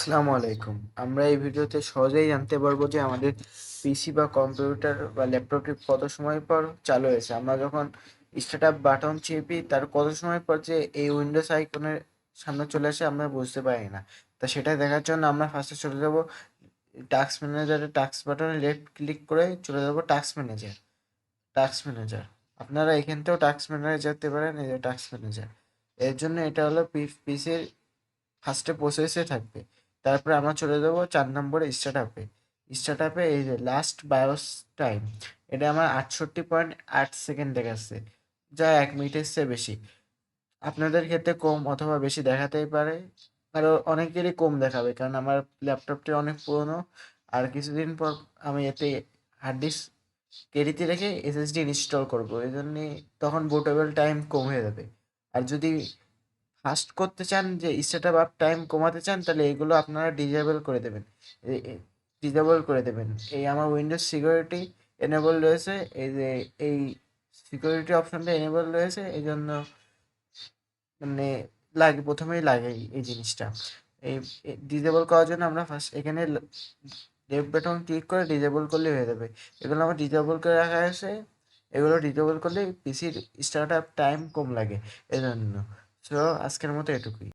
আসসালামু আলাইকুম। আমরা এই ভিডিওতে সহজেই জানতে পারবো যে আমাদের পিসি বা কম্পিউটার বা ল্যাপটপটি কত সময় পর চালু হয়েছে। আমরা যখন স্টার্ট আপ বাটন চেপি তার কত সময় পর যে এই উইন্ডোজ আইকনের সামনে চলে আসে আমরা বুঝতে পারি না। তা সেটা দেখার জন্য আমরা ফার্স্টে চলে যাব টাস্ক ম্যানেজারে, টাস্ক বাটনে লেফট ক্লিক করে চলে যাব টাস্ক ম্যানেজার। আপনারা এখান থেকেও টাস্ক ম্যানেজারে যেতে পারেন, এই যে টাস্ক ম্যানেজার। এর জন্য এটা হলো পিসির ফার্স্টে প্রসেসে থাকবে। তারপরে আমরা চলে যাবো 4 নম্বরে স্টার্ট আপে এই যে লাস্ট বায়োস টাইম, এটা আমার 68.8 সেকেন্ড দেখাচ্ছে, যা 1 মিনিটের চেয়ে বেশি। আপনাদের ক্ষেত্রে কম অথবা বেশি দেখাতেই পারে, কারণ অনেকেরই কম দেখাবে, কারণ আমার ল্যাপটপটি অনেক পুরনো। আর কিছুদিন পর আমি এতে হার্ড ডিস্ক ক্যারিতে রেখে এসএসডি ইনস্টল করবো, এই জন্যে তখন বুটেবল টাইম কম হয়ে যাবে। আর যদি ফাস্ট করতে চান, যে স্টার্ট আপ টাইম কমাতে চান, তাহলে এগুলো আপনারা ডিজেবল করে দেবেন। এই আমার উইন্ডোজ সিকিউরিটি এনেবল রয়েছে, এই যে এই সিকিউরিটি অপশনটা এনেবল রয়েছে, এই জন্য মানে প্রথমেই লাগে এই জিনিসটা। এই ডিজেবল করার জন্য আমরা ফার্স্ট এখানে লেফট বাটন ক্লিক করে ডিজেবল করলে হয়ে যাবে। এগুলো আমার ডিজেবল করে রাখা আছে, এগুলো ডিজেবল করলে পিসির স্টার্ট আপ টাইম কম লাগে, এজন্য। সো আজকের মতো এটুকুই।